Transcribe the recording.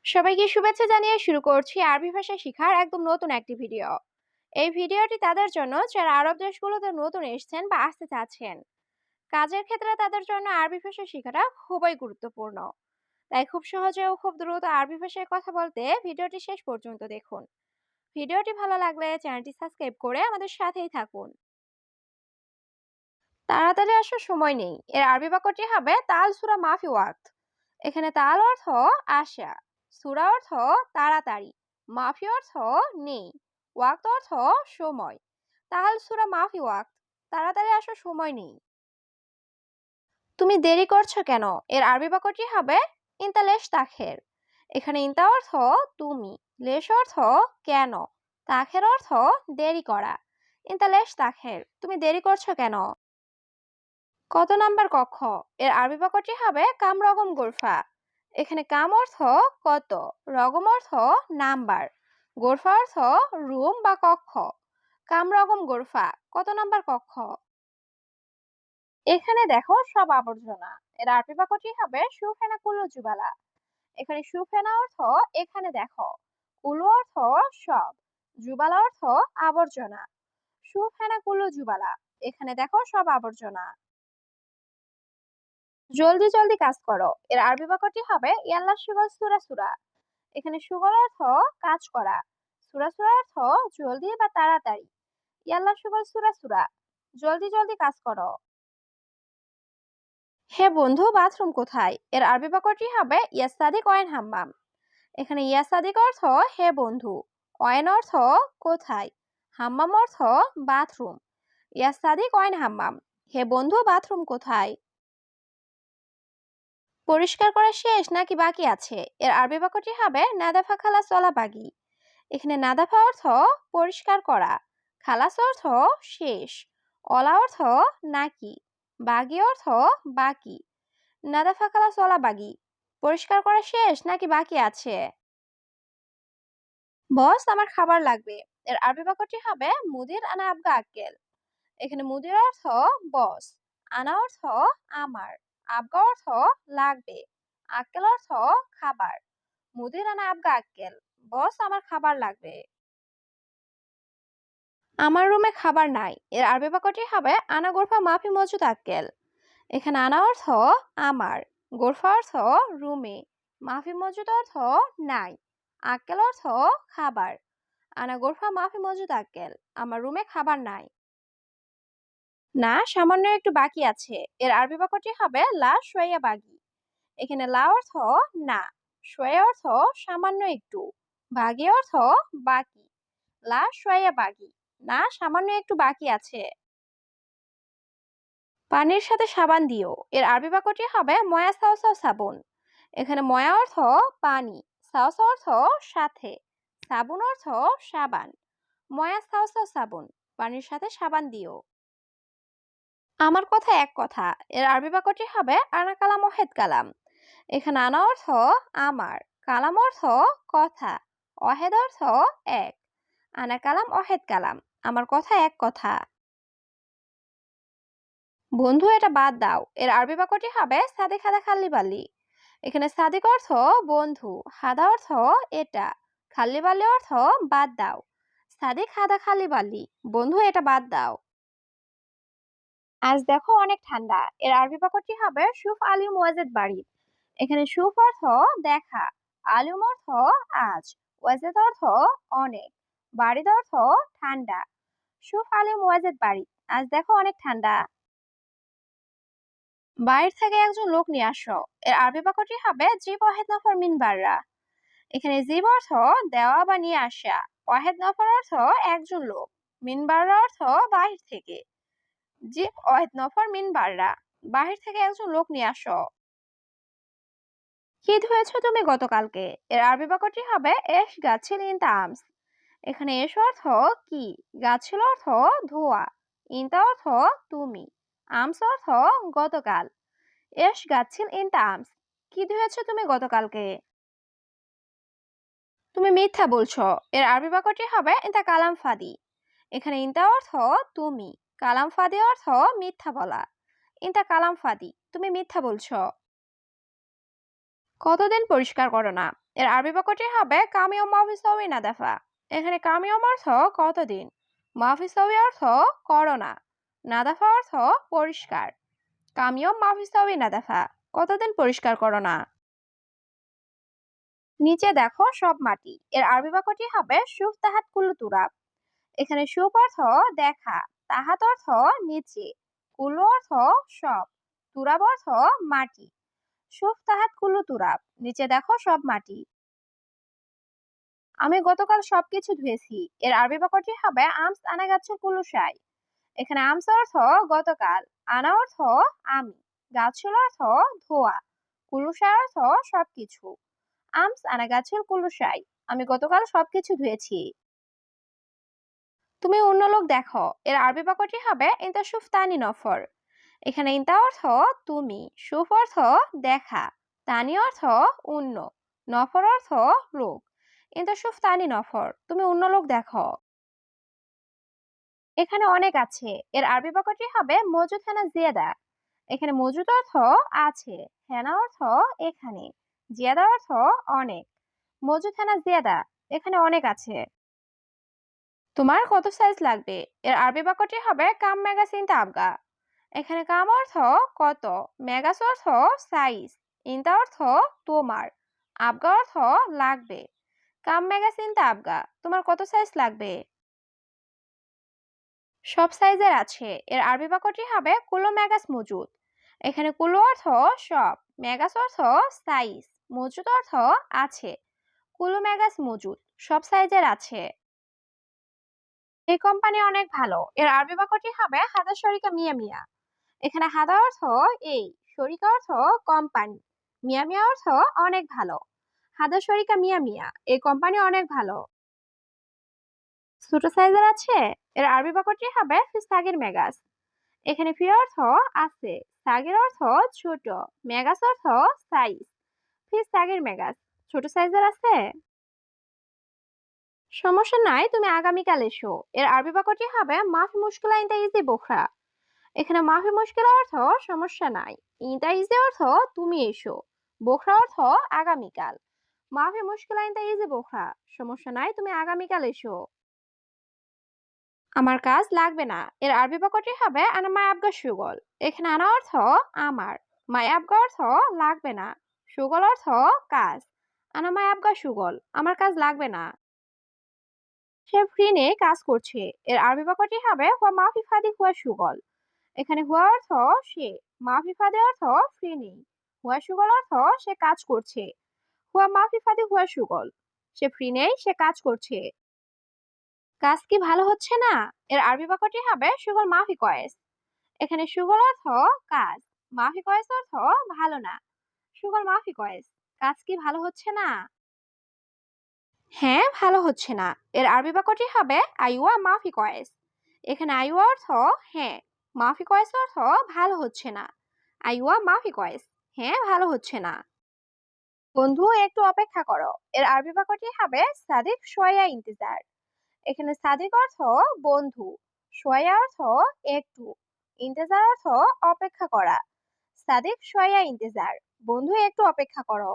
সবাইকে শুভেচ্ছা জানিয়ে শুরু করছি আরবি ভাষা শেখার একদম নতুন একটি ভিডিও। এই ভিডিওটি তাদের জন্য যারা আরব দেশগুলোতে নতুন এসেছেন বা আসতে চাচ্ছেন। কাজের ক্ষেত্রে তাদের জন্য আরবি ভাষা শেখাটা খুবই গুরুত্বপূর্ণ। তাই খুব সহজে ও খুব দ্রুত আরবি ভাষায় কথা বলতে ভিডিওটি শেষ পর্যন্ত দেখুন। ভিডিওটি ভালো লাগলে চ্যানেলটি সাবস্ক্রাইব করে আমাদের সাথেই থাকুন। তাড়াতাড়ি আসার সময় নেই এর আরবি বাক্যটি হবে তাল সুরা মাফি ওয়াক্ত। এখানে তাল অর্থ আসা, সূরা অর্থ তাড়াতাড়ি, মাফি অর্থ নেই, ওয়াক্ত অর্থ সময়। তাল সূরা মাফি ওয়াক্ত, তাড়াতাড়ি আসার সময় নেই। তুমি দেরি করছো কেন এর আরবি বাক্যটি হবে ইনতা লেশ তাখের। এখানে ইনতা অর্থ তুমি, লেশ অর্থ কেন, তাখের অর্থ দেরি করা। ইনতা লেশ তাখের, তুমি দেরি করছো কেন। কত নাম্বার কক্ষ এর আরবি বাক্যটি হবে কাম রগম গোরফা। এখানে কাম অর্থ কত, রগম অর্থ নাম্বার, গোরফা অর্থ রুম বা কক্ষ। কাম রগম গোরফা, কত নাম্বার কক্ষ। এখানে দেখো সব আবর্জনা এর আরবি বাক্যটি হবে সুফেনা কুল্লু জুবালা। এখানে সুফেনা অর্থ এখানে দেখো, কুলু অর্থ সব, জুবালা অর্থ আবর্জনা। সুফেনা কুল্লু জুবালা, এখানে দেখো সব আবর্জনা। জলদি জলদি কাজ করো এর আরবি বাক্যটি হবে ইয়াল্লা সুগল সুরা সুরা। এখানে সুগল অর্থ কাজ করা, সুরা সুরা অর্থ জলদি বা তাড়াতাড়ি। ইয়াল্লা সুগল সুরা সুরা, জলদি জলদি কাজ করো। হে বন্ধু বাথরুম কোথায় এর আরবি বাক্যটি হবে ইয়াসাদিক ওয়াইন হাম্মাম। এখানে ইয়াসাদিক অর্থ হে বন্ধু, ওয়াইন অর্থ কোথায়, হাম্মাম অর্থ বাথরুম। ইয়াসাদিক ওয়াইন হাম্মাম, হে বন্ধু বাথরুম কোথায়। পরিষ্কার করা শেষ নাকি বাকি আছে এর আরবি বাক্যটি হবে নাদাফা খালাস ওয়ালা বাগি। এখানে নাদাফা অর্থ পরিষ্কার করা, খালাস অর্থ শেষ, অলা অর্থ নাকি, বাগি অর্থ বাকি। নাদাফা খালাস ওয়ালা বাগি, পরিষ্কার করা শেষ নাকি বাকি আছে। বস আমার খাবার লাগবে এর আরবি বাক্যটি হবে মুদির আনা আবগা আক্কেল। এখানে মুদির অর্থ বস, আনা অর্থ আমার, আবগা অর্থ লাগবে, আক্কেল অর্থ খাবার। মুদির আনা আবগা আক্কেল, বস আমার খাবার লাগবে। আমার রুমে খাবার নাই এর আরবি বাক্যটি হবে আনা গোরফা মাফি মজুদ আক্কেল। এখানে আনা অর্থ আমার, গোরফা অর্থ রুমে, মাফি মজুদ অর্থ নাই, আক্কেল অর্থ খাবার। আনা গোরফা মাফি মজুদ আক্কেল, আমার রুমে খাবার নাই। না সামান্য একটু বাকি আছে এর আরবি বাক্যটি হবে লা শোয়া বাগি। এখানে লা অর্থ না, শোয়া অর্থ সামান্য একটু, বাগি অর্থ বাকি। লা শোয়া বাগি, না সামান্য একটু বাকি আছে। পানির সাথে সাবান দিও এর আরবি বাক্যটি হবে ময়া সাও সাও সাবুন। এখানে ময়া অর্থ পানি, সাও সাও অর্থ সাথে, সাবুন অর্থ সাবান। ময়া সাও সাও সাবুন, পানির সাথে সাবান দিও। আমার কথা এক কথা এর আরবি বাক্যটি হবে আনা কালাম ওয়াহেদ কালাম। এখানে আনা অর্থ আমার, কালাম অর্থ কথা, ওয়াহেদ অর্থ এক। আনা কালাম ওয়াহেদ কালাম, আমার কথা এক কথা। বন্ধু এটা বাদ দাও এর আরবি বাক্যটি হবে সাদিক হাদা খাল্লি বালি। এখানে সাদিক অর্থ বন্ধু, হাদা অর্থ এটা, খাল্লি বালি অর্থ বাদ দাও। সাদিক হাদা খাল্লি বালি, বন্ধু এটা বাদ দাও। আজ দেখো অনেক ঠান্ডা এর আরবি বাক্যটি হবে সুফ আলিম ওয়াজেদ বাড়ি। এখানে সুফ অর্থ দেখা, আলিম অর্থ আজ, ওয়াজেদ অর্থ অনেক, বাড়িদ অর্থ ঠান্ডা। সুফ আলিম ওয়াজেদ বাড়ি, আজ দেখো অনেক ঠান্ডা। বাইরে থেকে একজন লোক নিয়ে আসো এর আরবি বাক্যটি হবে জিব ওয়াহেদ নফর মিন বাররা। এখানে জিব অর্থ দেওয়া বা নিয়ে আসা, ওয়াহেদ নফর অর্থ একজন লোক, মিন বাররা অর্থ বাহির থেকে। জিব ওয়াহেদ নফর মিন বাররা, বাহির থেকে একজন লোক নিয়ে আসো। কি ধুয়েছো তুমি গতকালকে এর আরবি বাক্যটি হবে এশ গাছিল ইনতা আমস। এখানে এস অর্থ কি, গাছিল অর্থ ধোয়া, ইনতা অর্থ তুমি, আমস অর্থ গতকাল। এশ গাছিল ইনতা আমস, কি ধুয়েছো তুমি গতকালকে। তুমি মিথ্যা বলছো এর আরবি বাক্যটি হবে ইনতা কালাম ফাদি। এখানে ইনতা অর্থ তুমি, কালাম ফাদি অর্থ মিথ্যা বলা। ইনতা কালাম ফাদি, তুমি মিথ্যা বলছো। কতদিন পরিষ্কার করো না? এর আরবি বাক্যটি হবে কাম ইয়ৌমা ফিস-সাওমি নাদাফা। এখানে কাম ইয়ৌম অর্থ কতদিন, মা ফিস-সাওমি অর্থ করো না, নাদাফা অর্থ পরিষ্কার। কাম ইয়ৌমা ফিস-সাওমি নাদাফা, কতদিন পরিষ্কার করো না। নিচে দেখো সব মাটি। এর আরবি বাক্যটি হবে শুফ তাহাত কুল্লু তুরাব। এখানে শুফ অর্থ দেখা, তাহাত অর্থ নিচে, কুল্লু অর্থ সব, তুরাব অর্থ মাটি। শুফ তাহাত কুল্লু তুরাব, নিচে দেখো সব মাটি। আমি গতকাল সবকিছু ধুয়েছি। এর আরবি বাক্যটি হবে আমস আনা গাছের কুল্লু শাই। এখানে আমস অর্থ গতকাল, আনা অর্থ আমি, গাছুল অর্থ ধোয়া, কুল্লু শাই অর্থ সবকিছু। আমস আনা গাছের কুল্লু শাই, আমি গতকাল সবকিছু ধুয়েছি। তুমি অন্য লোক দেখো। এর আরবি বাক্যটি হবে ইনতা শুফ তানি নফর। এখানে ইনতা অর্থ তুমি, শুফ অর্থ দেখা, তানি অর্থ অন্য, নফর অর্থ লোক। ইনতা শুফ তানি নফর, তুমি অন্য লোক দেখো। এখানে অনেক আছে। এর আরবি বাক্যটি হবে মজুদ হেনা জিয়াদা। এখানে মজুদ অর্থ আছে, হেনা অর্থ এখানে, জিয়াদা অর্থ অনেক। মজুদ হেনা জিয়াদা, এখানে অনেক আছে। তোমার কত সাইজ লাগবে? এর আরবি বাক্যটি হবে কাম ম্যাগাজিন তাবগা। এখানে কাম অর্থ কত, মেগাস অর্থ সাইজ, ইনতা অর্থ তোমার, আবগা অর্থ লাগবে। কাম ম্যাগাজিন তাবগা, তোমার কত সাইজ লাগবে? সব সাইজের আছে। এর আরবি বাক্যটি হবে কুলো মেগাস মজুদ। এখানে কুলো অর্থ সব, মেগাস অর্থ সাইজ, মজুদ অর্থ আছে। কুলো মেগাস মজুদ, সব সাইজের আছে। এই কোম্পানি অনেক ভালো। এর আরবি বাক্যটি হবে হাদা শরিকা মিয়া মিয়া। এখানে হাদা অর্থ এই, শরিকা অর্থ কোম্পানি, মিয়া মিয়া অর্থ অনেক ভালো। হাদা শরিকা মিয়া মিয়া, এই কোম্পানি অনেক ভালো। ছোট সাইজের আছে। এর আরবি বাক্যটি হবে ফিস্তাগির মেগাস। এখানে ফি অর্থ আছে, সাগের অর্থ ছোট, মেগাস অর্থ সাইজ। ফিস্তাগির মেগাস, ছোট সাইজের আছে। সমস্যা নাই, তুমি আগামীকাল এসো। এর আরবি বাক্যটি হবে মাফি মুশকিলা ইনতা ইজি বোখরা। এখানে মাফি মুশকিল অর্থ সমস্যা নাই, ইনতা ইজি অর্থ তুমি এসো, বোখরা অর্থ আগামীকাল। মাফি মুশকিল ইনতা ইজি বোখরা, সমস্যা নাই, তুমি আগামীকাল এসো। আমার কাজ লাগবে না। এর আরবি বাক্যটি হবে আনা মাই আবগা সুগল। এখানে আনা অর্থ আমার, মাই আবগা অর্থ লাগবে না, সুগল অর্থ কাজ। আনা মাই আবগা সুগল, আমার কাজ লাগবে না। সে ফ্রি নেই, কাজ করছে। এর আরবি বাক্যটি হবে হুয়া মাফি ফাদি হুয়া সুগল। এখানে হুয়া অর্থ সে, মাফি ফাদে অর্থ ফ্রি নেই, হুয়া সুগল অর্থ সে কাজ করছে। হুয়া মাফি ফাদে হুয়া সুগল, সে ফ্রি নেই, সে কাজ করছে। কাজ কি ভালো হচ্ছে না? এর আরবি বাক্যটি হবে সুগল মাফি কয়েস। এখানে সুগল অর্থ কাজ, মাফি কয়েস অর্থ ভালো না। সুগল মাফি কয়েস, কাজ কি ভালো হচ্ছে না? হ্যাঁ, ভালো হচ্ছে না। এর আরবি বাক্যটি হবে আইওয়া মাফি কয়েস। এখানে আইওয়া অর্থ হ্যাঁ, মাফি কয়েস অর্থ ভালো হচ্ছে না। আইওয়া মাফি কয়েস, হ্যাঁ ভালো হচ্ছে না। বন্ধু একটু অপেক্ষা করো। এর আরবি বাক্যটি হবে সাদিক শোয়া ইন্তেজার। এখানে সাদিক অর্থ বন্ধু, শোয়া অর্থ একটু, ইন্তেজার অর্থ অপেক্ষা করা। সাদিক শোয়া ইন্তেজার, বন্ধু একটু অপেক্ষা করো।